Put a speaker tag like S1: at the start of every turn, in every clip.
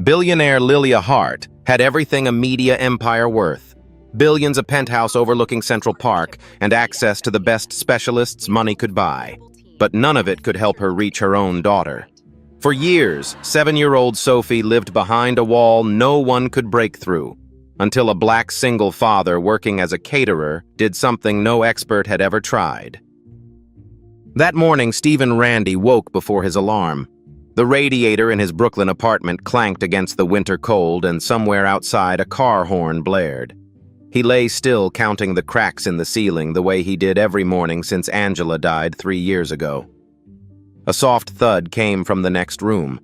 S1: Billionaire Lilia Hart had everything a media empire worth. Billions, a penthouse overlooking Central Park, and access to the best specialists money could buy. But none of it could help her reach her own daughter. For years, 7-year-old Sophie lived behind a wall no one could break through, until a black single father working as a caterer did something no expert had ever tried. That morning, Stephen Randy woke before his alarm. The radiator in his Brooklyn apartment clanked against the winter cold, and somewhere outside a car horn blared. He lay still, counting the cracks in the ceiling the way he did every morning since Angela died 3 years ago. A soft thud came from the next room.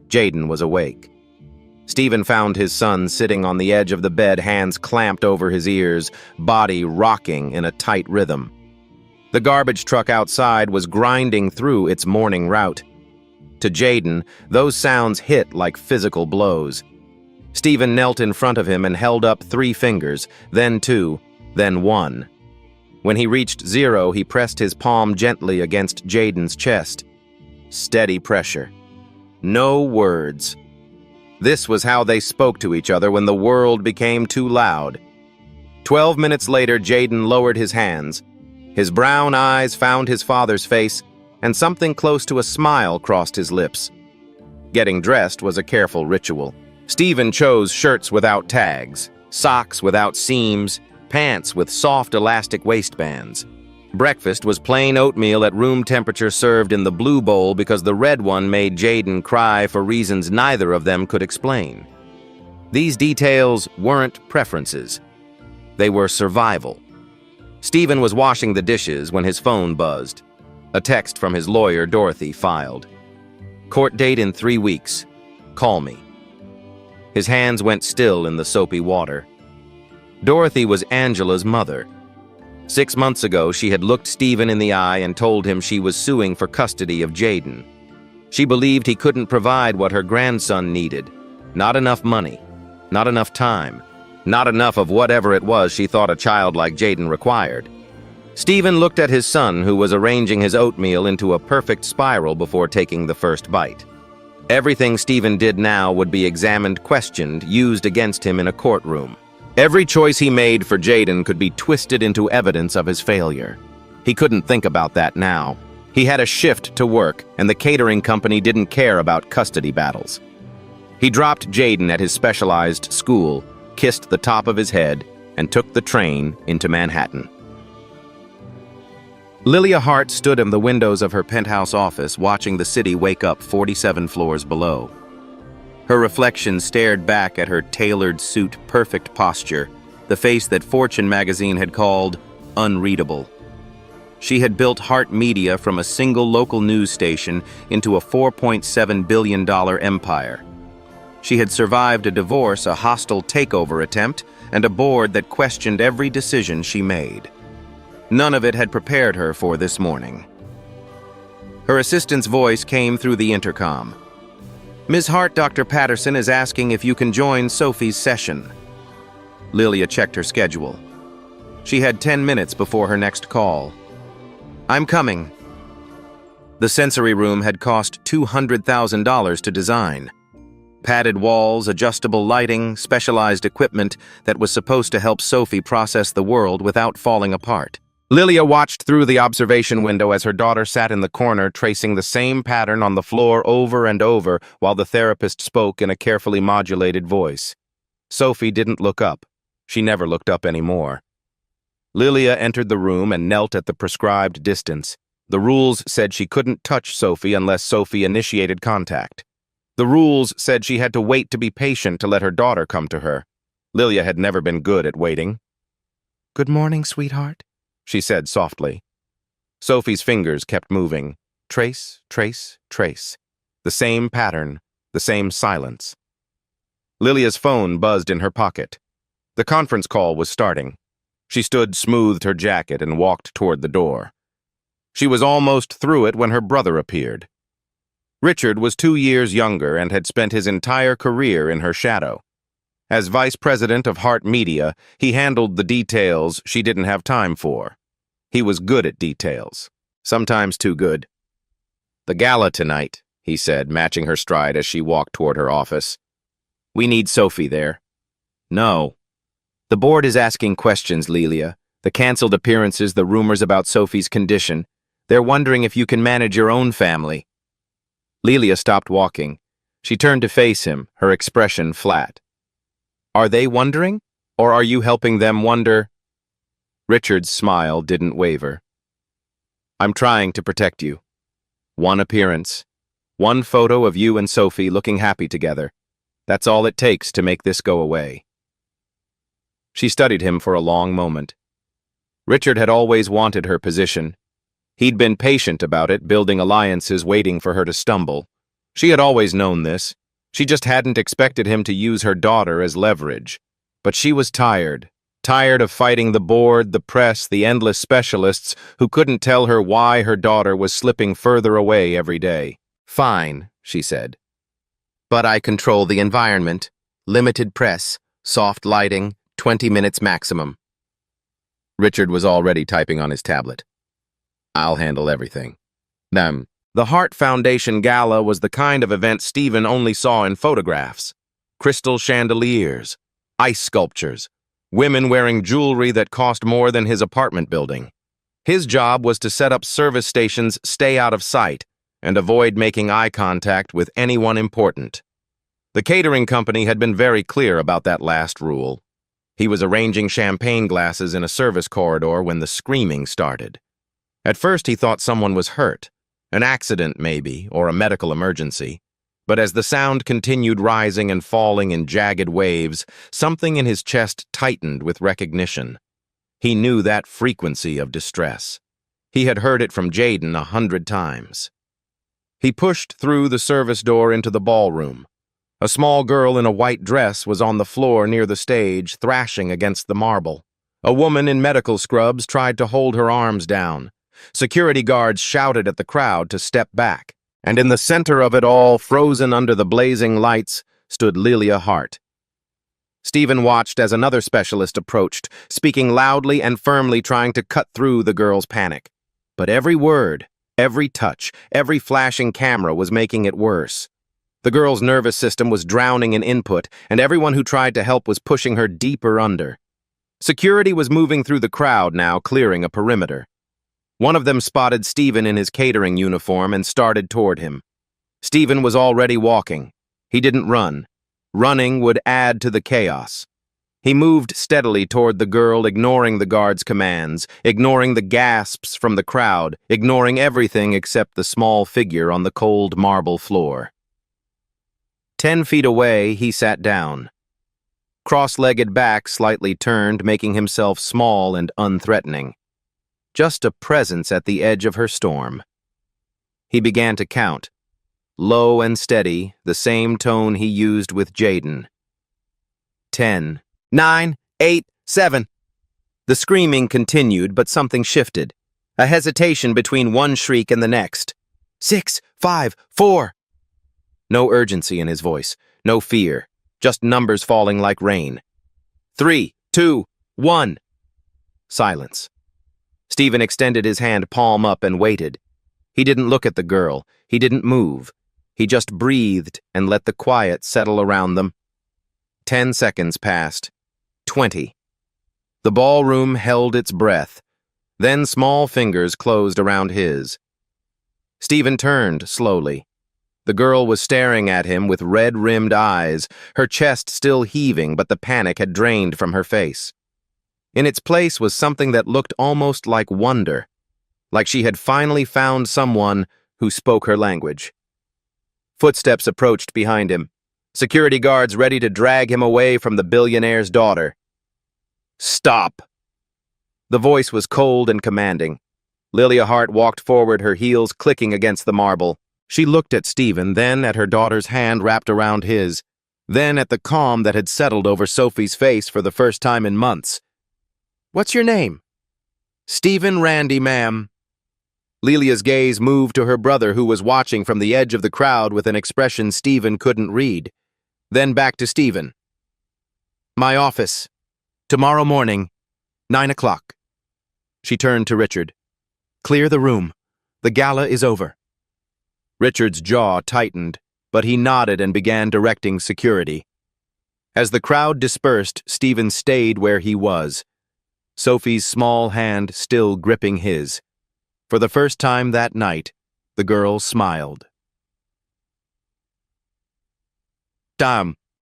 S1: Jaden was awake. Stephen found his son sitting on the edge of the bed, hands clamped over his ears, body rocking in a tight rhythm. The garbage truck outside was grinding through its morning route. To Jaden, those sounds hit like physical blows. Stephen knelt in front of him and held up 3 fingers, then 2, then 1. When he reached 0, he pressed his palm gently against Jaden's chest. Steady pressure. No words. This was how they spoke to each other when the world became too loud. 12 minutes later, Jaden lowered his hands. His brown eyes found his father's face, and something close to a smile crossed his lips. Getting dressed was a careful ritual. Stephen chose shirts without tags, socks without seams, pants with soft elastic waistbands. Breakfast was plain oatmeal at room temperature served in the blue bowl because the red one made Jaden cry for reasons neither of them could explain. These details weren't preferences. They were survival. Stephen was washing the dishes when his phone buzzed. A text from his lawyer, Dorothy, filed. Court date in 3 weeks. Call me. His hands went still in the soapy water. Dorothy was Angela's mother. 6 months ago, she had looked Stephen in the eye and told him she was suing for custody of Jaden. She believed he couldn't provide what her grandson needed. Not enough money. Not enough time. Not enough of whatever it was she thought a child like Jaden required. Stephen looked at his son, who was arranging his oatmeal into a perfect spiral before taking the first bite. Everything Stephen did now would be examined, questioned, used against him in a courtroom. Every choice he made for Jaden could be twisted into evidence of his failure. He couldn't think about that now. He had a shift to work, and the catering company didn't care about custody battles. He dropped Jaden at his specialized school, kissed the top of his head, and took the train into Manhattan. Lilia Hart stood in the windows of her penthouse office, watching the city wake up 47 floors below. Her reflection stared back at her tailored suit, perfect posture, the face that Fortune magazine had called unreadable. She had built Hart Media from a single local news station into a $4.7 billion empire. She had survived a divorce, a hostile takeover attempt, and a board that questioned every decision she made. None of it had prepared her for this morning. Her assistant's voice came through the intercom. Ms. Hart, Dr. Patterson is asking if you can join Sophie's session. Lilia checked her schedule. She had 10 minutes before her next call. I'm coming. The sensory room had cost $200,000 to design. Padded walls, adjustable lighting, specialized equipment that was supposed to help Sophie process the world without falling apart. Lilia watched through the observation window as her daughter sat in the corner, tracing the same pattern on the floor over and over while the therapist spoke in a carefully modulated voice. Sophie didn't look up. She never looked up anymore. Lilia entered the room and knelt at the prescribed distance. The rules said she couldn't touch Sophie unless Sophie initiated contact. The rules said she had to wait to be patient to let her daughter come to her. Lilia had never been good at waiting. Good morning, sweetheart, she said softly. Sophie's fingers kept moving. Trace, trace, trace. The same pattern, the same silence. Lilia's phone buzzed in her pocket. The conference call was starting. She stood, smoothed her jacket, and walked toward the door. She was almost through it when her brother appeared. Richard was 2 years younger and had spent his entire career in her shadow. As vice president of Hart Media, he handled the details she didn't have time for. He was good at details, sometimes too good. The gala tonight, he said, matching her stride as she walked toward her office. "We need Sophie there." "No. The board is asking questions, Lelia. The canceled appearances, the rumors about Sophie's condition. They're wondering if you can manage your own family." Lelia stopped walking. She turned to face him, her expression flat. "Are they wondering? Or are you helping them wonder?" Richard's smile didn't waver. "I'm trying to protect you. One appearance. One photo of you and Sophie looking happy together. That's all it takes to make this go away." She studied him for a long moment. Richard had always wanted her position. He'd been patient about it, building alliances, waiting for her to stumble. She had always known this. She just hadn't expected him to use her daughter as leverage. But she was tired of fighting the board, the press, the endless specialists who couldn't tell her why her daughter was slipping further away every day. "Fine," she said. "But I control the environment. Limited press, soft lighting, 20 minutes maximum." Richard was already typing on his tablet. "I'll handle everything." The Hart Foundation Gala was the kind of event Stephen only saw in photographs. Crystal chandeliers, ice sculptures, women wearing jewelry that cost more than his apartment building. His job was to set up service stations, stay out of sight, and avoid making eye contact with anyone important. The catering company had been very clear about that last rule. He was arranging champagne glasses in a service corridor when the screaming started. At first he thought someone was hurt, an accident maybe, or a medical emergency. But as the sound continued rising and falling in jagged waves, something in his chest tightened with recognition. He knew that frequency of distress. He had heard it from Jaden 100 times. He pushed through the service door into the ballroom. A small girl in a white dress was on the floor near the stage, thrashing against the marble. A woman in medical scrubs tried to hold her arms down. Security guards shouted at the crowd to step back. And in the center of it all, frozen under the blazing lights, stood Lelia Hart. Stephen watched as another specialist approached, speaking loudly and firmly, trying to cut through the girl's panic. But every word, every touch, every flashing camera was making it worse. The girl's nervous system was drowning in input, and everyone who tried to help was pushing her deeper under. Security was moving through the crowd now, clearing a perimeter. One of them spotted Stephen in his catering uniform and started toward him. Stephen was already walking. He didn't run. Running would add to the chaos. He moved steadily toward the girl, ignoring the guard's commands, ignoring the gasps from the crowd, ignoring everything except the small figure on the cold marble floor. 10 feet away, he sat down. Cross-legged back slightly turned, making himself small and unthreatening. Just a presence at the edge of her storm. He began to count, low and steady, the same tone he used with Jaden. 10, 9, 8, 7. The screaming continued, but something shifted. A hesitation between one shriek and the next. 6, 5, 4. No urgency in his voice, no fear, just numbers falling like rain. 3, 2, 1. Silence. Stephen extended his hand palm up and waited. He didn't look at the girl. He didn't move. He just breathed and let the quiet settle around them. 10 seconds passed. 20. The ballroom held its breath. Then small fingers closed around his. Stephen turned slowly. The girl was staring at him with red-rimmed eyes, her chest still heaving, but the panic had drained from her face. In its place was something that looked almost like wonder, like she had finally found someone who spoke her language. Footsteps approached behind him, security guards ready to drag him away from the billionaire's daughter. "Stop!" The voice was cold and commanding. Lelia Hart walked forward, her heels clicking against the marble. She looked at Stephen, then at her daughter's hand wrapped around his, then at the calm that had settled over Sophie's face for the first time in months. "What's your name?" "Stephen Randy, ma'am." Lelia's gaze moved to her brother, who was watching from the edge of the crowd with an expression Stephen couldn't read. Then back to Stephen. "My office. Tomorrow morning, 9 o'clock. She turned to Richard. "Clear the room. The gala is over." Richard's jaw tightened, but he nodded and began directing security. As the crowd dispersed, Stephen stayed where he was, Sophie's small hand still gripping his. For the first time that night, the girl smiled.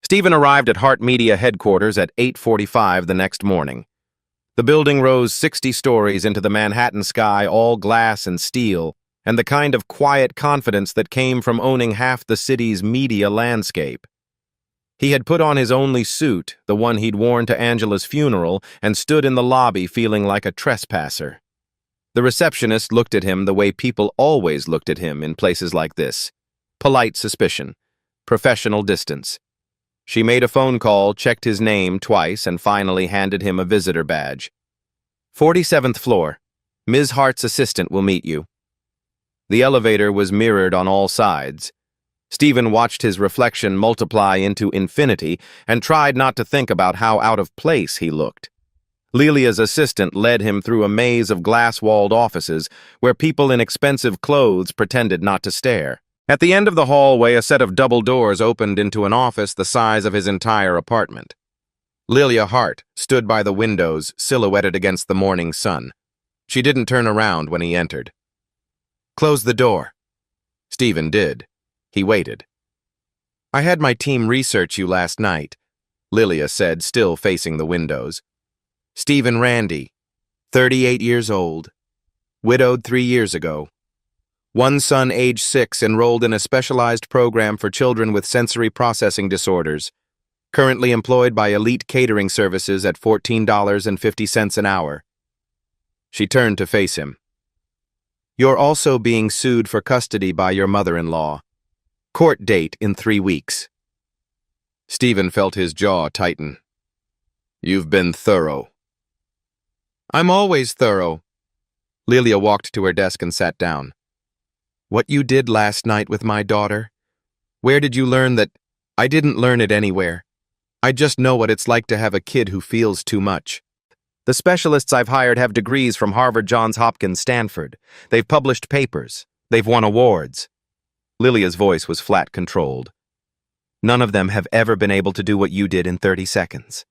S1: Stephen arrived at Heart Media headquarters at 8:45 the next morning. The building rose 60 stories into the Manhattan sky, all glass and steel, and the kind of quiet confidence that came from owning half the city's media landscape. He had put on his only suit, the one he'd worn to Angela's funeral, and stood in the lobby feeling like a trespasser. The receptionist looked at him the way people always looked at him in places like this. Polite suspicion. Professional distance. She made a phone call, checked his name twice, and finally handed him a visitor badge. 47th floor. Ms. Hart's assistant will meet you. The elevator was mirrored on all sides. Stephen watched his reflection multiply into infinity and tried not to think about how out of place he looked. Lilia's assistant led him through a maze of glass-walled offices where people in expensive clothes pretended not to stare. At the end of the hallway, a set of double doors opened into an office the size of his entire apartment. Lilia Hart stood by the windows, silhouetted against the morning sun. She didn't turn around when he entered. "Close the door." Stephen did. He waited. "I had my team research you last night," Lilia said, still facing the windows. "Stephen Randy, 38 years old, widowed 3 years ago. One son, age 6, enrolled in a specialized program for children with sensory processing disorders. Currently employed by Elite Catering Services at $14.50 an hour." She turned to face him. "You're also being sued for custody by your mother-in-law. Court date in 3 weeks. Stephen felt his jaw tighten. "You've been thorough." "I'm always thorough." Lilia walked to her desk and sat down. "What you did last night with my daughter? Where did you learn that?" "I didn't learn it anywhere. I just know what it's like to have a kid who feels too much. The specialists I've hired have degrees from Harvard, Johns Hopkins, Stanford. They've published papers. They've won awards." Lilia's voice was flat controlled. "None of them have ever been able to do what you did in 30 seconds.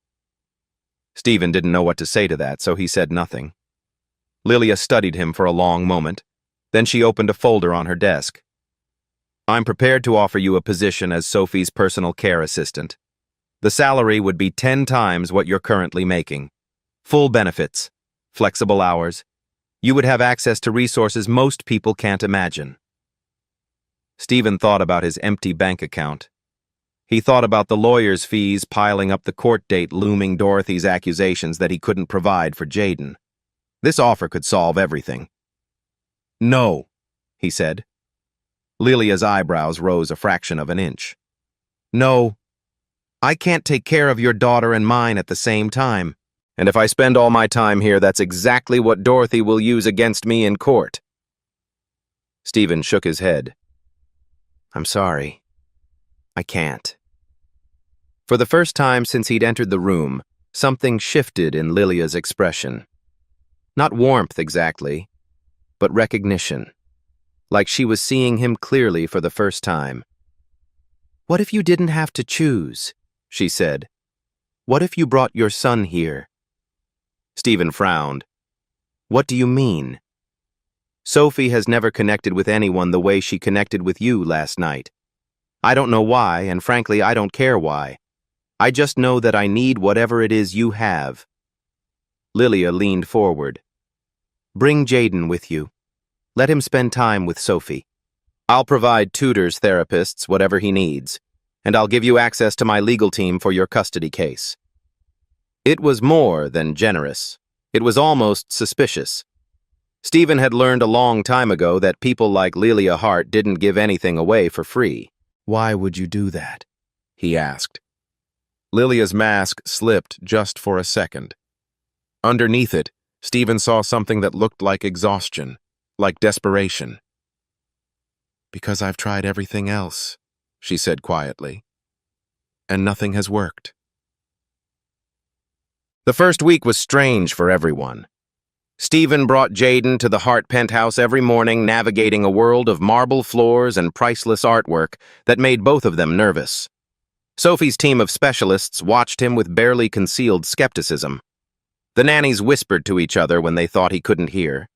S1: Stephen didn't know what to say to that, so he said nothing. Lilia studied him for a long moment. Then she opened a folder on her desk. "I'm prepared to offer you a position as Sophie's personal care assistant. The salary would be 10 times what you're currently making. Full benefits, flexible hours. You would have access to resources most people can't imagine." Stephen thought about his empty bank account. He thought about the lawyer's fees piling up the court date looming Dorothy's accusations that he couldn't provide for Jaden. This offer could solve everything. "No," he said. Lilia's eyebrows rose a fraction of an inch. "No, I can't take care of your daughter and mine at the same time. And if I spend all my time here, that's exactly what Dorothy will use against me in court." Stephen shook his head. "I'm sorry. I can't." For the first time since he'd entered the room, something shifted in Lilia's expression. Not warmth exactly, but recognition. Like she was seeing him clearly for the first time. "What if you didn't have to choose?" she said. "What if you brought your son here?" Stephen frowned. "What do you mean?" "Sophie has never connected with anyone the way she connected with you last night. I don't know why, and frankly, I don't care why. I just know that I need whatever it is you have." Lilia leaned forward. "Bring Jaden with you. Let him spend time with Sophie. I'll provide tutors, therapists, whatever he needs, and I'll give you access to my legal team for your custody case." It was more than generous. It was almost suspicious. Stephen had learned a long time ago that people like Lilia Hart didn't give anything away for free. "Why would you do that?" he asked. Lilia's mask slipped just for a second. Underneath it, Stephen saw something that looked like exhaustion, like desperation. "Because I've tried everything else," she said quietly, "and nothing has worked." The first week was strange for everyone. Stephen brought Jaden to the Hart penthouse every morning, navigating a world of marble floors and priceless artwork that made both of them nervous. Sophie's team of specialists watched him with barely concealed skepticism. The nannies whispered to each other when they thought he couldn't hear.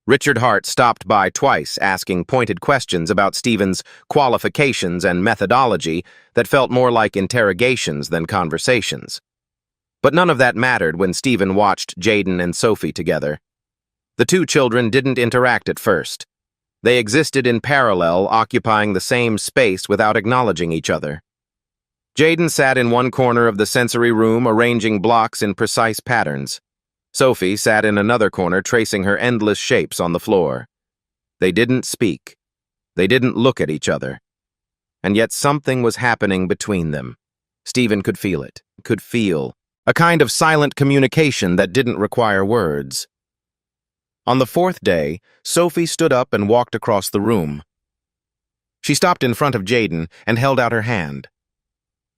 S1: Richard Hart stopped by twice, asking pointed questions about Stephen's qualifications and methodology that felt more like interrogations than conversations. But none of that mattered when Stephen watched Jaden and Sophie together. The two children didn't interact at first. They existed in parallel, occupying the same space without acknowledging each other. Jaden sat in one corner of the sensory room, arranging blocks in precise patterns. Sophie sat in another corner, tracing her endless shapes on the floor. They didn't speak. They didn't look at each other. And yet something was happening between them. Stephen could feel it, could feel a kind of silent communication that didn't require words. On the fourth day, Sophie stood up and walked across the room. She stopped in front of Jaden and held out her hand.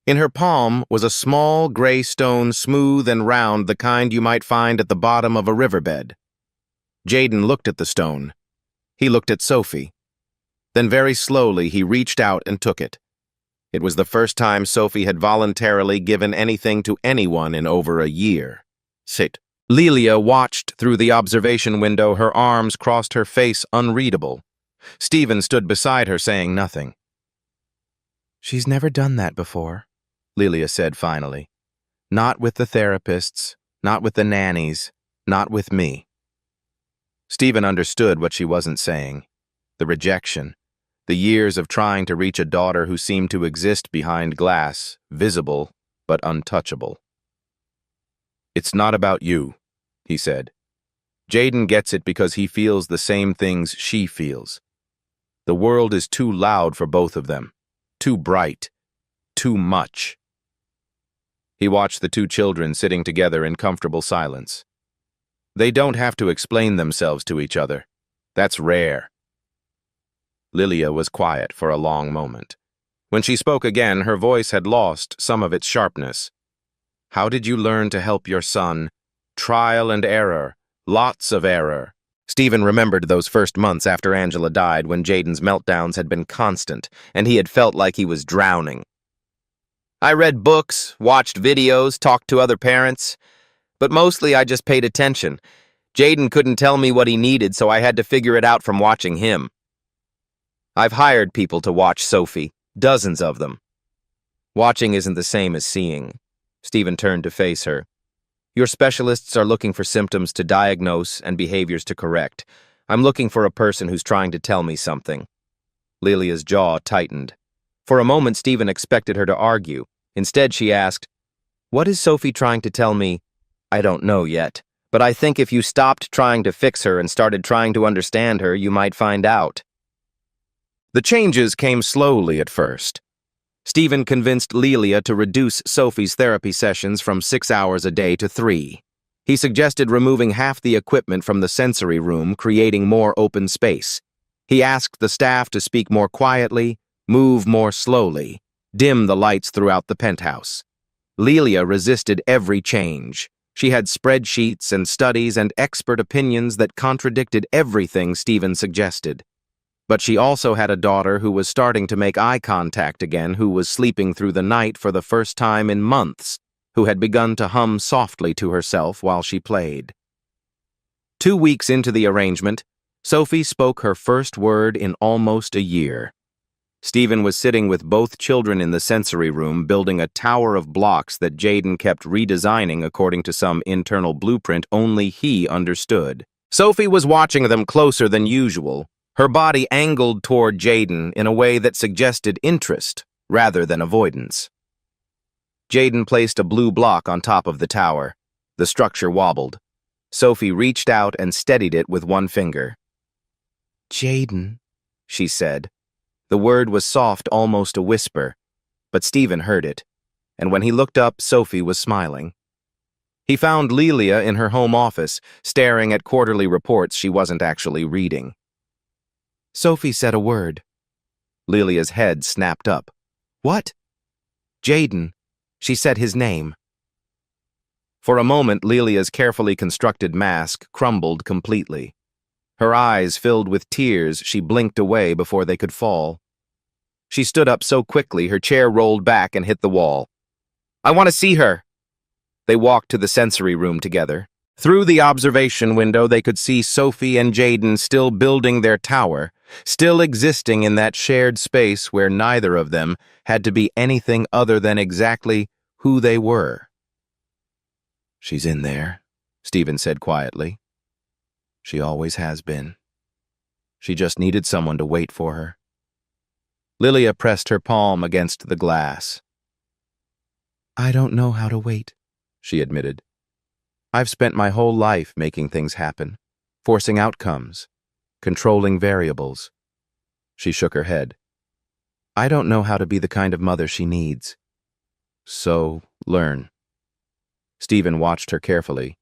S1: In her palm was a small gray stone, smooth and round, the kind you might find at the bottom of a riverbed. Jaden looked at the stone. He looked at Sophie. Then very slowly he reached out and took it. It was the first time Sophie had voluntarily given anything to anyone in over a year. Sit. Lelia watched through the observation window, her arms crossed, her face unreadable. Stephen stood beside her, saying nothing. "She's never done that before," Lelia said finally. "Not with the therapists, not with the nannies, not with me." Stephen understood what she wasn't saying. The rejection. The years of trying to reach a daughter who seemed to exist behind glass, visible but untouchable. "It's not about you," he said. "Jaden gets it because he feels the same things she feels. The world is too loud for both of them, too bright, too much." He watched the two children sitting together in comfortable silence. They don't have to explain themselves to each other. That's rare. Lilia was quiet for a long moment. When she spoke again, her voice had lost some of its sharpness. "How did you learn to help your son? Trial and error. Lots of error." Stephen remembered those first months after Angela died, when Jaden's meltdowns had been constant, and he had felt like he was drowning. "I read books, watched videos, talked to other parents, but mostly I just paid attention. Jaden couldn't tell me what he needed, so I had to figure it out from watching him. I've hired people to watch Sophie, dozens of them. Watching isn't the same as seeing." Stephen turned to face her. "Your specialists are looking for symptoms to diagnose and behaviors to correct. I'm looking for a person who's trying to tell me something." Lilia's jaw tightened. For a moment, Stephen expected her to argue. Instead, she asked, "What is Sophie trying to tell me?" "I don't know yet, but I think if you stopped trying to fix her and started trying to understand her, you might find out." The changes came slowly at first. Stephen convinced Lelia to reduce Sophie's therapy sessions from 6 hours a day to 3. He suggested removing half the equipment from the sensory room, creating more open space. He asked the staff to speak more quietly, move more slowly, dim the lights throughout the penthouse. Lelia resisted every change. She had spreadsheets and studies and expert opinions that contradicted everything Stephen suggested. But she also had a daughter who was starting to make eye contact again, who was sleeping through the night for the first time in months, who had begun to hum softly to herself while she played. 2 weeks into the arrangement, Sophie spoke her first word in almost a year. Stephen was sitting with both children in the sensory room, building a tower of blocks that Jaden kept redesigning according to some internal blueprint only he understood. Sophie was watching them closer than usual, her body angled toward Jaden in a way that suggested interest rather than avoidance. Jaden placed a blue block on top of the tower. The structure wobbled. Sophie reached out and steadied it with one finger. "Jaden," she said. The word was soft, almost a whisper, but Stephen heard it, and when he looked up, Sophie was smiling. He found Lelia in her home office, staring at quarterly reports she wasn't actually reading. "Sophie said a word." Lilia's head snapped up. "What?" "Jaden. She said his name." For a moment, Lilia's carefully constructed mask crumbled completely. Her eyes filled with tears, she blinked away before they could fall. She stood up so quickly, her chair rolled back and hit the wall. "I want to see her!" They walked to the sensory room together. Through the observation window, they could see Sophie and Jaden still building their tower, still existing in that shared space where neither of them had to be anything other than exactly who they were. "She's in there," Stephen said quietly. "She always has been. She just needed someone to wait for her." Lilia pressed her palm against the glass. "I don't know how to wait," she admitted. "I've spent my whole life making things happen, forcing outcomes, controlling variables." She shook her head. "I don't know how to be the kind of mother she needs. So, learn." Stephen watched her carefully.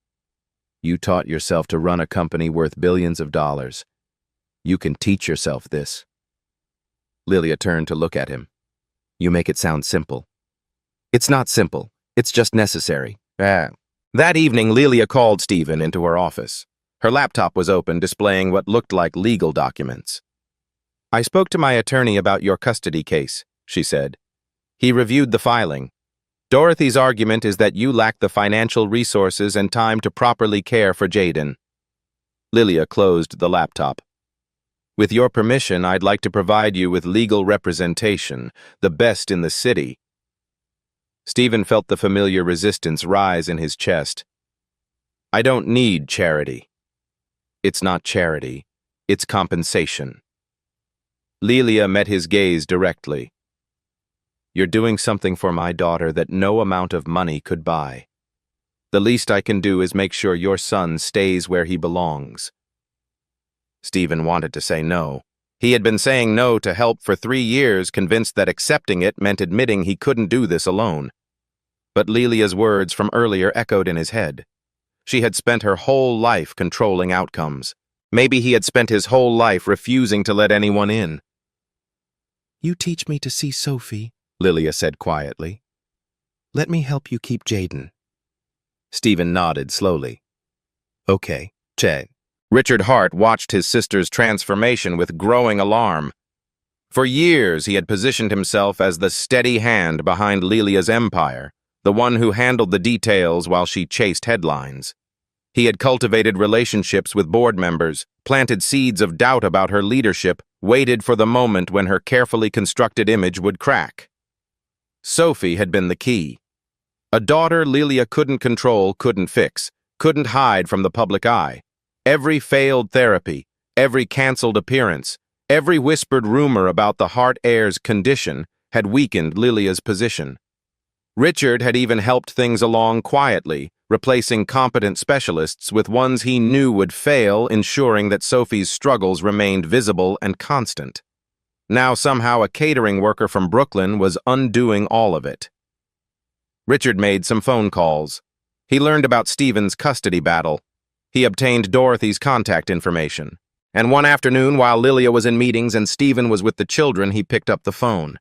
S1: "You taught yourself to run a company worth billions of dollars. You can teach yourself this." Lilia turned to look at him. "You make it sound simple." "It's not simple. It's just necessary." That evening, Lilia called Stephen into her office. Her laptop was open, displaying what looked like legal documents. "I spoke to my attorney about your custody case," she said. "He reviewed the filing. Dorothy's argument is that you lack the financial resources and time to properly care for Jaden." Lilia closed the laptop. "With your permission, I'd like to provide you with legal representation, the best in the city." Stephen felt the familiar resistance rise in his chest. "I don't need charity." "It's not charity. It's compensation." Lilia met his gaze directly. "You're doing something for my daughter that no amount of money could buy. The least I can do is make sure your son stays where he belongs." Stephen wanted to say no. He had been saying no to help for 3 years, convinced that accepting it meant admitting he couldn't do this alone. But Lilia's words from earlier echoed in his head. She had spent her whole life controlling outcomes. Maybe he had spent his whole life refusing to let anyone in. "You teach me to see Sophie," Lilia said quietly. "Let me help you keep Jaden." Stephen nodded slowly. "Okay, Che." Richard Hart watched his sister's transformation with growing alarm. For years, he had positioned himself as the steady hand behind Lilia's empire, the one who handled the details while she chased headlines. He had cultivated relationships with board members, planted seeds of doubt about her leadership, waited for the moment when her carefully constructed image would crack. Sophie had been the key. A daughter Lilia couldn't control, couldn't fix, couldn't hide from the public eye. Every failed therapy, every canceled appearance, every whispered rumor about the Hart heir's condition had weakened Lilia's position. Richard had even helped things along quietly, replacing competent specialists with ones he knew would fail, ensuring that Sophie's struggles remained visible and constant. Now somehow a catering worker from Brooklyn was undoing all of it. Richard made some phone calls. He learned about Stephen's custody battle. He obtained Dorothy's contact information. And one afternoon, while Lilia was in meetings and Stephen was with the children, he picked up the phone.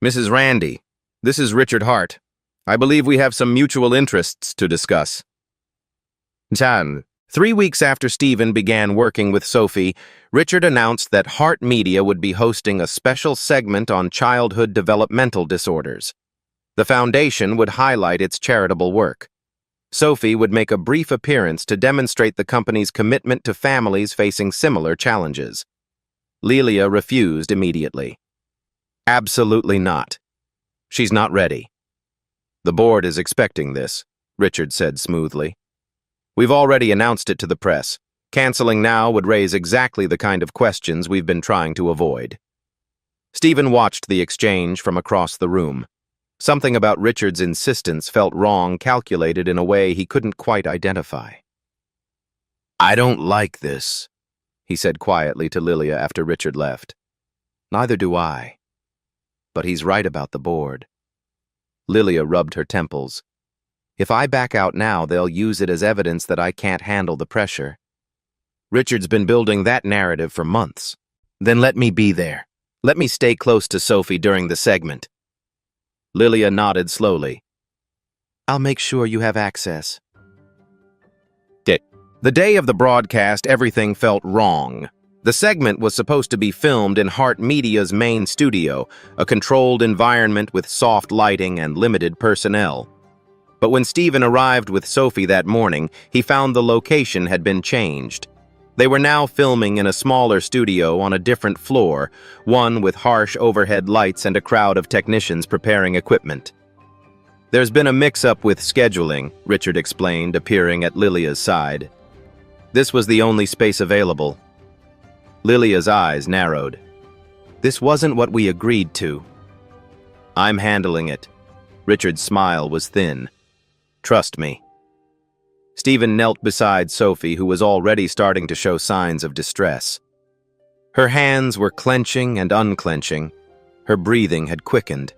S1: "Mrs. Randy, this is Richard Hart. I believe we have some mutual interests to discuss." 3 weeks after Stephen began working with Sophie, Richard announced that Hart Media would be hosting a special segment on childhood developmental disorders. The foundation would highlight its charitable work. Sophie would make a brief appearance to demonstrate the company's commitment to families facing similar challenges. Lilia refused immediately. "Absolutely not. She's not ready." "The board is expecting this," Richard said smoothly. "We've already announced it to the press. Canceling now would raise exactly the kind of questions we've been trying to avoid." Stephen watched the exchange from across the room. Something about Richard's insistence felt wrong, calculated in a way he couldn't quite identify. "I don't like this," he said quietly to Lilia after Richard left. "Neither do I. But he's right about the board." Lilia rubbed her temples. "If I back out now, they'll use it as evidence that I can't handle the pressure. Richard's been building that narrative for months. Then let me be there. Let me stay close to Sophie during the segment." Lilia nodded slowly. I'll make sure you have access. The day of the broadcast, everything felt wrong. The segment was supposed to be filmed in Heart Media's main studio, a controlled environment with soft lighting and limited personnel. But when Stephen arrived with Sophie that morning, he found the location had been changed. They were now filming in a smaller studio on a different floor, one with harsh overhead lights and a crowd of technicians preparing equipment. There's been a mix-up with scheduling, Richard explained, appearing at Lilia's side. This was the only space available. Lilia's eyes narrowed. This wasn't what we agreed to. I'm handling it. Richard's smile was thin. Trust me. Stephen knelt beside Sophie, who was already starting to show signs of distress. Her hands were clenching and unclenching. Her breathing had quickened.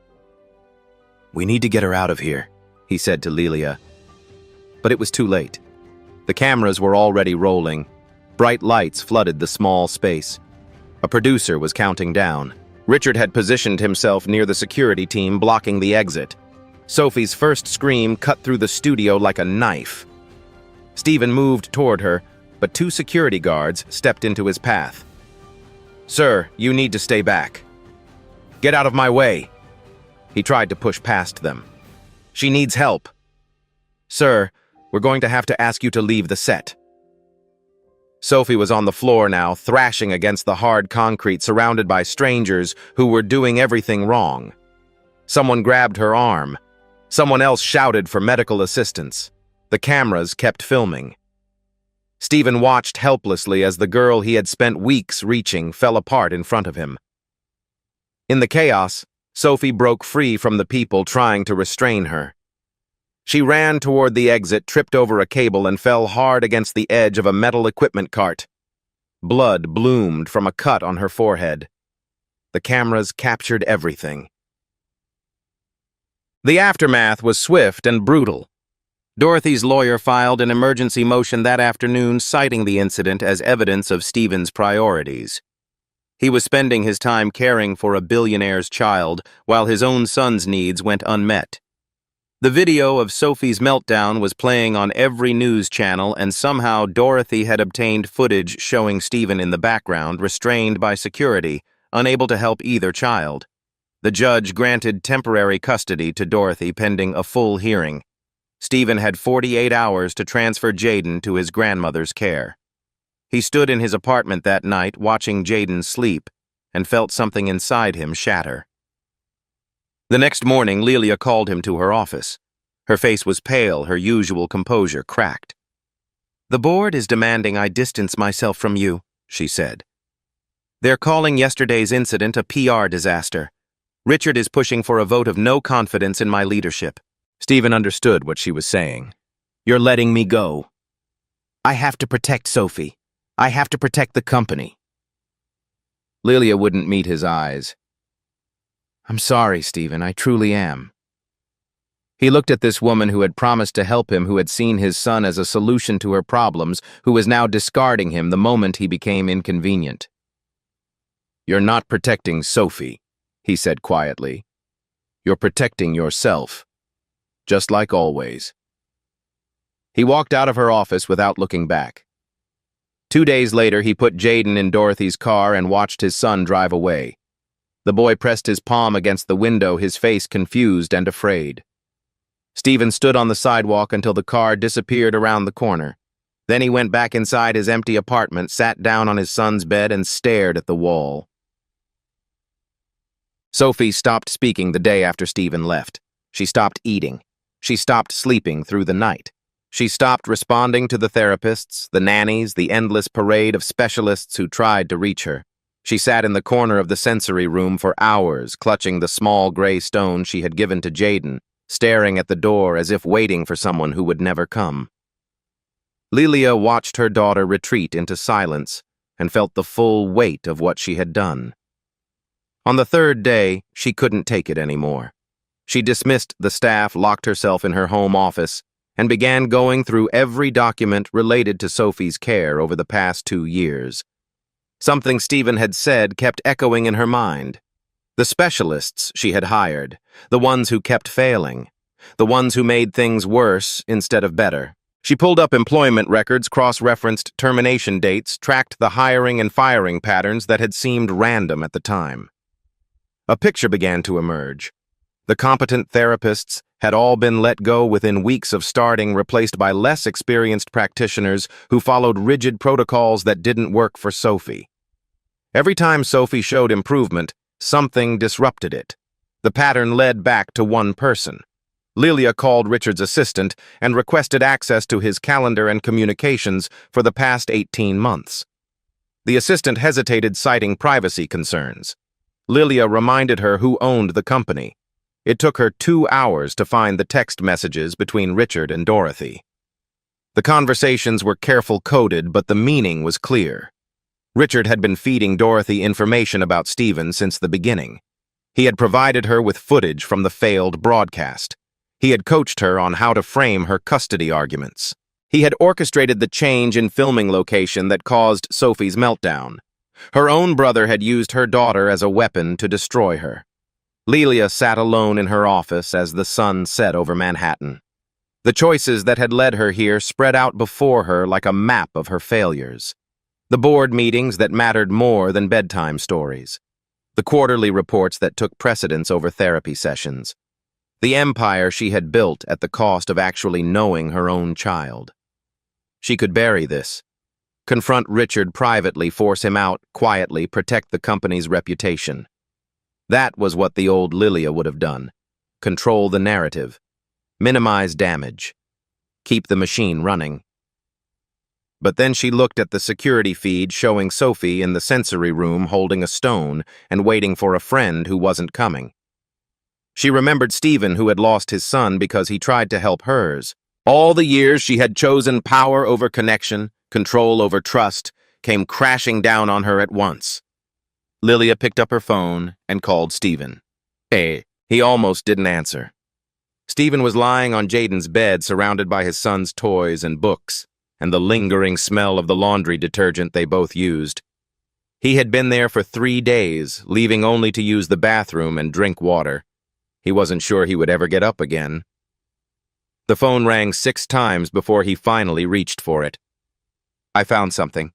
S1: We need to get her out of here, he said to Lilia. But it was too late. The cameras were already rolling. Bright lights flooded the small space. A producer was counting down. Richard had positioned himself near the security team, blocking the exit. Sophie's first scream cut through the studio like a knife. Stephen moved toward her, but two security guards stepped into his path. Sir, you need to stay back. Get out of my way. He tried to push past them. She needs help. Sir, we're going to have to ask you to leave the set. Sophie was on the floor now, thrashing against the hard concrete, surrounded by strangers who were doing everything wrong. Someone grabbed her arm. Someone else shouted for medical assistance. The cameras kept filming. Stephen watched helplessly as the girl he had spent weeks reaching fell apart in front of him. In the chaos, Sophie broke free from the people trying to restrain her. She ran toward the exit, tripped over a cable, and fell hard against the edge of a metal equipment cart. Blood bloomed from a cut on her forehead. The cameras captured everything. The aftermath was swift and brutal. Dorothy's lawyer filed an emergency motion that afternoon, citing the incident as evidence of Stephen's priorities. He was spending his time caring for a billionaire's child, while his own son's needs went unmet. The video of Sophie's meltdown was playing on every news channel, and somehow Dorothy had obtained footage showing Stephen in the background, restrained by security, unable to help either child. The judge granted temporary custody to Dorothy pending a full hearing. Stephen had 48 hours to transfer Jaden to his grandmother's care. He stood in his apartment that night, watching Jaden sleep, and felt something inside him shatter. The next morning, Lilia called him to her office. Her face was pale, her usual composure cracked. The board is demanding I distance myself from you, she said. They're calling yesterday's incident a PR disaster. Richard is pushing for a vote of no confidence in my leadership. Stephen understood what she was saying. You're letting me go. I have to protect Sophie. I have to protect the company. Lilia wouldn't meet his eyes. I'm sorry, Stephen, I truly am. He looked at this woman who had promised to help him, who had seen his son as a solution to her problems, who was now discarding him the moment he became inconvenient. You're not protecting Sophie, he said quietly. You're protecting yourself, just like always. He walked out of her office without looking back. 2 days later, he put Jaden in Dorothy's car and watched his son drive away. The boy pressed his palm against the window, his face confused and afraid. Stephen stood on the sidewalk until the car disappeared around the corner. Then he went back inside his empty apartment, sat down on his son's bed, and stared at the wall. Sophie stopped speaking the day after Stephen left. She stopped eating. She stopped sleeping through the night. She stopped responding to the therapists, the nannies, the endless parade of specialists who tried to reach her. She sat in the corner of the sensory room for hours, clutching the small gray stone she had given to Jaden, staring at the door as if waiting for someone who would never come. Lilia watched her daughter retreat into silence and felt the full weight of what she had done. On the third day, she couldn't take it anymore. She dismissed the staff, locked herself in her home office, and began going through every document related to Sophie's care over the past 2 years. Something Stephen had said kept echoing in her mind. The specialists she had hired, the ones who kept failing, the ones who made things worse instead of better. She pulled up employment records, cross-referenced termination dates, tracked the hiring and firing patterns that had seemed random at the time. A picture began to emerge. The competent therapists had all been let go within weeks of starting, replaced by less experienced practitioners who followed rigid protocols that didn't work for Sophie. Every time Sophie showed improvement, something disrupted it. The pattern led back to one person. Lilia called Richard's assistant and requested access to his calendar and communications for the past 18 months. The assistant hesitated, citing privacy concerns. Lilia reminded her who owned the company. It took her 2 hours to find the text messages between Richard and Dorothy. The conversations were careful coded, but the meaning was clear. Richard had been feeding Dorothy information about Stephen since the beginning. He had provided her with footage from the failed broadcast. He had coached her on how to frame her custody arguments. He had orchestrated the change in filming location that caused Sophie's meltdown. Her own brother had used her daughter as a weapon to destroy her. Lilia sat alone in her office as the sun set over Manhattan. The choices that had led her here spread out before her like a map of her failures. The board meetings that mattered more than bedtime stories. The quarterly reports that took precedence over therapy sessions. The empire she had built at the cost of actually knowing her own child. She could bury this. Confront Richard privately, force him out, quietly, protect the company's reputation. That was what the old Lilia would have done. Control the narrative. Minimize damage. Keep the machine running. But then she looked at the security feed showing Sophie in the sensory room holding a stone and waiting for a friend who wasn't coming. She remembered Stephen, who had lost his son because he tried to help hers. All the years she had chosen power over connection, control over trust, came crashing down on her at once. Lilia picked up her phone and called Stephen. Hey, he almost didn't answer. Stephen was lying on Jaden's bed, surrounded by his son's toys and books, and the lingering smell of the laundry detergent they both used. He had been there for 3 days, leaving only to use the bathroom and drink water. He wasn't sure he would ever get up again. The phone rang 6 times before he finally reached for it. I found something.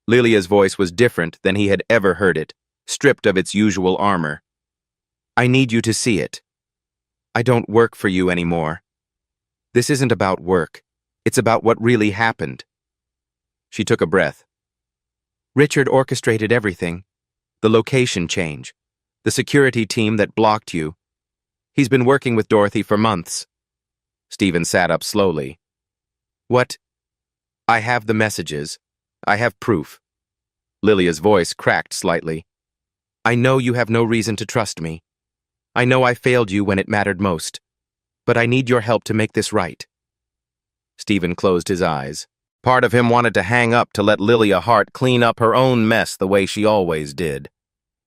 S1: Lilia's voice was different than he had ever heard it, stripped of its usual armor. I need you to see it. I don't work for you anymore. This isn't about work. It's about what really happened. She took a breath. Richard orchestrated everything. The location change. The security team that blocked you. He's been working with Dorothy for months. Stephen sat up slowly. What? I have the messages. I have proof. Lilia's voice cracked slightly. I know you have no reason to trust me. I know I failed you when it mattered most. But I need your help to make this right. Stephen closed his eyes. Part of him wanted to hang up to let Lilia Hart clean up her own mess the way she always did.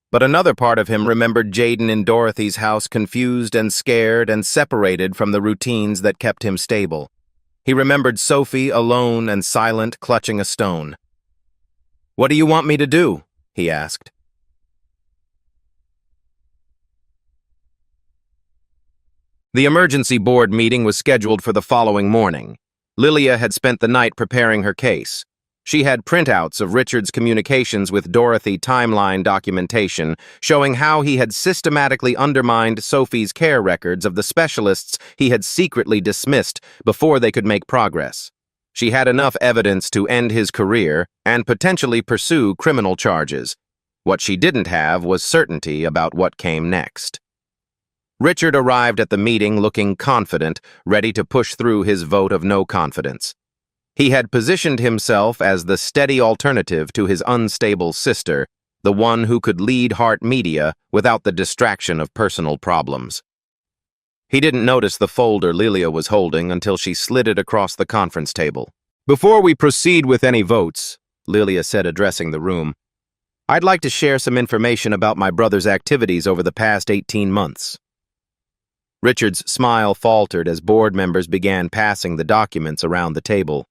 S1: But another part of him remembered Jaden in Dorothy's house, confused and scared and separated from the routines that kept him stable. He remembered Sophie alone and silent, clutching a stone. What do you want me to do? He asked. The emergency board meeting was scheduled for the following morning. Lilia had spent the night preparing her case. She had printouts of Richard's communications with Dorothy, timeline documentation showing how he had systematically undermined Sophie's care records of the specialists he had secretly dismissed before they could make progress. She had enough evidence to end his career and potentially pursue criminal charges. What she didn't have was certainty about what came next. Richard arrived at the meeting looking confident, ready to push through his vote of no confidence. He had positioned himself as the steady alternative to his unstable sister, the one who could lead Hart Media without the distraction of personal problems. He didn't notice the folder Lilia was holding until she slid it across the conference table. Before we proceed with any votes, Lilia said, addressing the room, I'd like to share some information about my brother's activities over the past 18 months. Richard's smile faltered as board members began passing the documents around the table.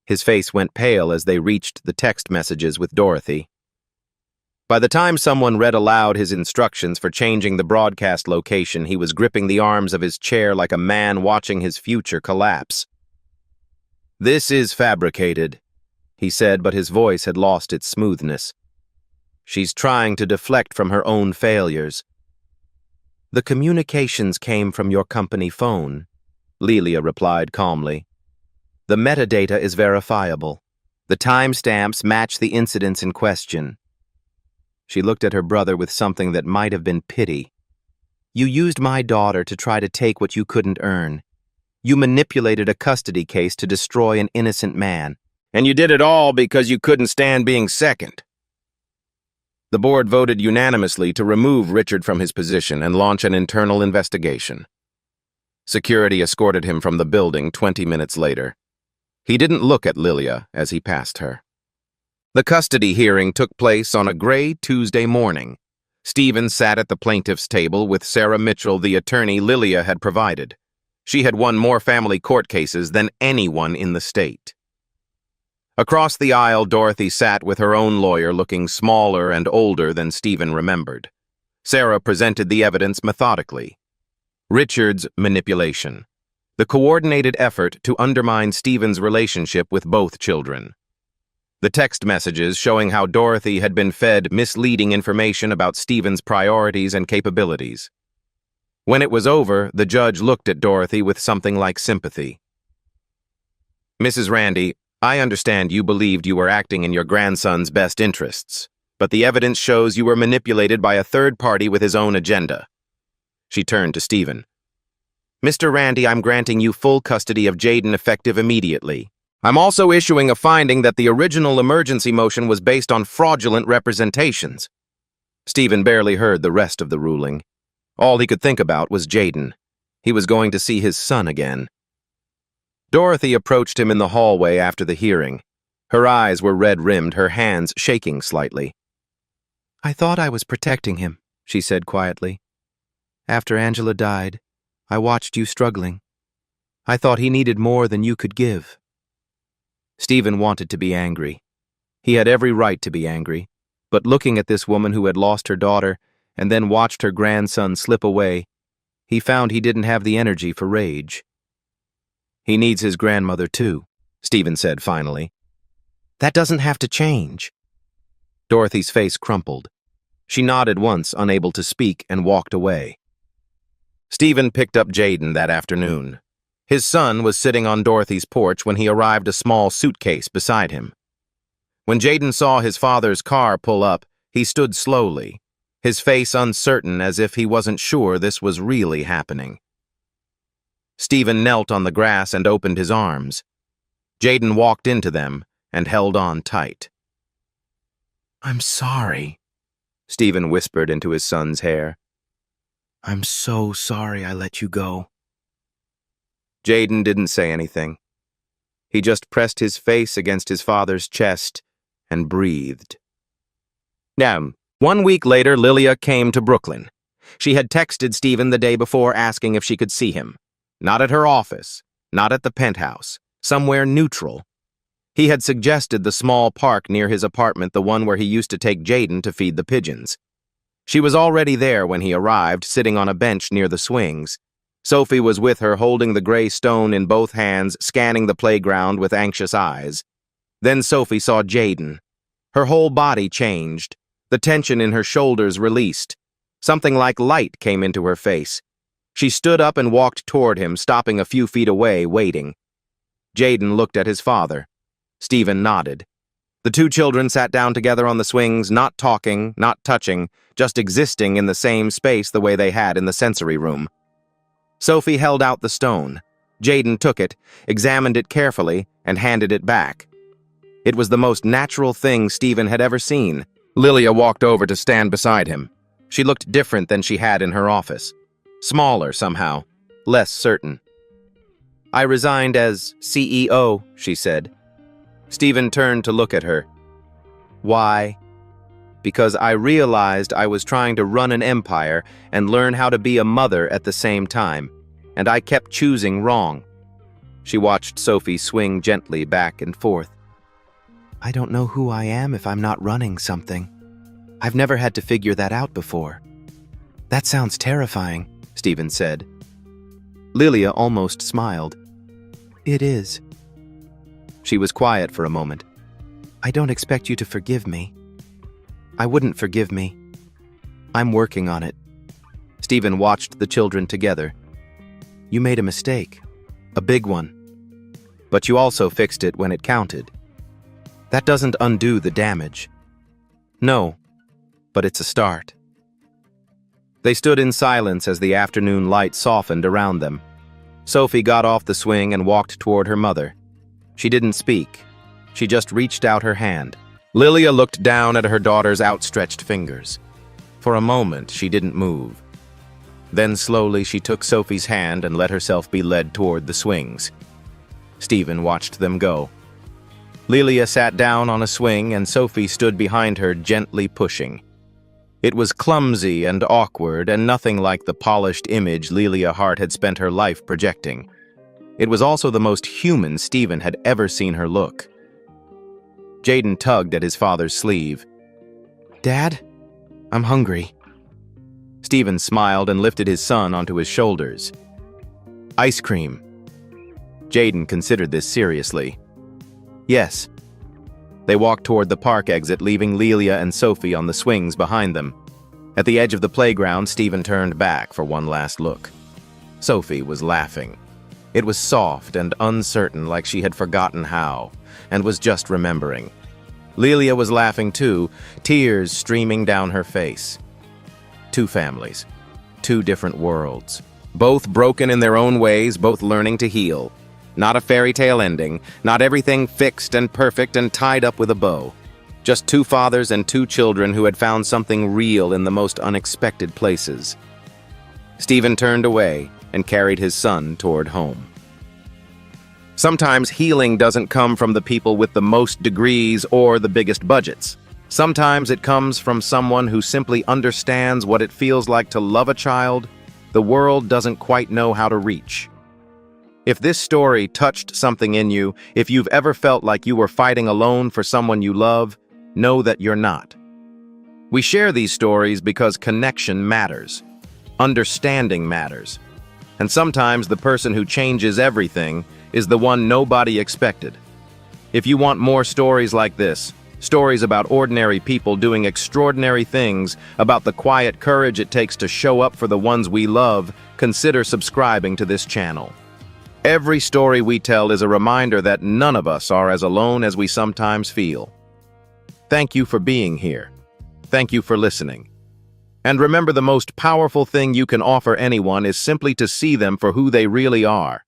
S1: His face went pale as they reached the text messages with Dorothy. By the time someone read aloud his instructions for changing the broadcast location, he was gripping the arms of his chair like a man watching his future collapse. "This is fabricated," he said, but his voice had lost its smoothness. "She's trying to deflect from her own failures." "The communications came from your company phone," Lelia replied calmly. "The metadata is verifiable. The timestamps match the incidents in question." She looked at her brother with something that might have been pity. "You used my daughter to try to take what you couldn't earn. You manipulated a custody case to destroy an innocent man. And you did it all because you couldn't stand being second." The board voted unanimously to remove Richard from his position and launch an internal investigation. Security escorted him from the building 20 minutes later. He didn't look at Lilia as he passed her. The custody hearing took place on a gray Tuesday morning. Stephen sat at the plaintiff's table with Sarah Mitchell, the attorney Lilia had provided. She had won more family court cases than anyone in the state. Across the aisle, Dorothy sat with her own lawyer, looking smaller and older than Stephen remembered. Sarah presented the evidence methodically. Richard's manipulation. The coordinated effort to undermine Stephen's relationship with both children. The text messages showing how Dorothy had been fed misleading information about Stephen's priorities and capabilities. When it was over, the judge looked at Dorothy with something like sympathy. "Mrs. Randy, I understand you believed you were acting in your grandson's best interests, but the evidence shows you were manipulated by a third party with his own agenda." She turned to Stephen. "Mr. Randy, I'm granting you full custody of Jaden effective immediately. I'm also issuing a finding that the original emergency motion was based on fraudulent representations." Stephen barely heard the rest of the ruling. All he could think about was Jaden. He was going to see his son again. Dorothy approached him in the hallway after the hearing. Her eyes were red-rimmed, her hands shaking slightly. "I thought I was protecting him," she said quietly. "After Angela died, I watched you struggling. I thought he needed more than you could give." Stephen wanted to be angry. He had every right to be angry, but looking at this woman who had lost her daughter and then watched her grandson slip away, he found he didn't have the energy for rage. "He needs his grandmother too," Stephen said finally. "That doesn't have to change." Dorothy's face crumpled. She nodded once, unable to speak, and walked away. Stephen picked up Jaden that afternoon. His son was sitting on Dorothy's porch when he arrived, a small suitcase beside him. When Jaden saw his father's car pull up, he stood slowly, his face uncertain as if he wasn't sure this was really happening. Stephen knelt on the grass and opened his arms. Jaden walked into them and held on tight. "I'm sorry," Stephen whispered into his son's hair. "I'm so sorry I let you go." Jaden didn't say anything. He just pressed his face against his father's chest and breathed. Now, 1 week later, Lilia came to Brooklyn. She had texted Stephen the day before asking if she could see him. Not at her office, not at the penthouse, somewhere neutral. He had suggested the small park near his apartment, the one where he used to take Jaden to feed the pigeons. She was already there when he arrived, sitting on a bench near the swings. Sophie was with her, holding the gray stone in both hands, scanning the playground with anxious eyes. Then Sophie saw Jaden. Her whole body changed. The tension in her shoulders released. Something like light came into her face. She stood up and walked toward him, stopping a few feet away, waiting. Jaden looked at his father. Stephen nodded. The two children sat down together on the swings, not talking, not touching, just existing in the same space the way they had in the sensory room. Sophie held out the stone. Jaden took it, examined it carefully, and handed it back. It was the most natural thing Stephen had ever seen. Lilia walked over to stand beside him. She looked different than she had in her office. Smaller somehow, less certain. "I resigned as CEO," she said. Stephen turned to look at her. "Why?" "Because I realized I was trying to run an empire and learn how to be a mother at the same time, and I kept choosing wrong." She watched Sophie swing gently back and forth. "I don't know who I am if I'm not running something. I've never had to figure that out before. That sounds terrifying, Stephen said. Lilia almost smiled. It is. She was quiet for a moment. I don't expect you to forgive me. I wouldn't forgive me. I'm working on it. Stephen watched the children together. You made a mistake. A big one. But you also fixed it when it counted. That doesn't undo the damage. No, but it's a start. They stood in silence as the afternoon light softened around them. Sophie got off the swing and walked toward her mother. She didn't speak. She just reached out her hand. Lilia looked down at her daughter's outstretched fingers. For a moment, she didn't move. Then slowly she took Sophie's hand and let herself be led toward the swings. Stephen watched them go. Lilia sat down on a swing and Sophie stood behind her, gently pushing. It was clumsy and awkward and nothing like the polished image Lilia Hart had spent her life projecting. It was also the most human Stephen had ever seen her look. Jaden tugged at his father's sleeve. Dad, I'm hungry. Stephen smiled and lifted his son onto his shoulders. Ice cream. Jaden considered this seriously. Yes. They walked toward the park exit, leaving Lilia and Sophie on the swings behind them. At the edge of the playground, Stephen turned back for one last look. Sophie was laughing. It was soft and uncertain, like she had forgotten how, and was just remembering. Lilia was laughing too, tears streaming down her face. Two families. Two different worlds. Both broken in their own ways, both learning to heal. Not a fairy tale ending, not everything fixed and perfect and tied up with a bow. Just two fathers and two children who had found something real in the most unexpected places. Stephen turned away and carried his son toward home. Sometimes healing doesn't come from the people with the most degrees or the biggest budgets. Sometimes it comes from someone who simply understands what it feels like to love a child the world doesn't quite know how to reach. If this story touched something in you, if you've ever felt like you were fighting alone for someone you love, know that you're not. We share these stories because connection matters. Understanding matters. And sometimes the person who changes everything is the one nobody expected. If you want more stories like this, stories about ordinary people doing extraordinary things, about the quiet courage it takes to show up for the ones we love, consider subscribing to this channel. Every story we tell is a reminder that none of us are as alone as we sometimes feel. Thank you for being here. Thank you for listening. And remember, the most powerful thing you can offer anyone is simply to see them for who they really are.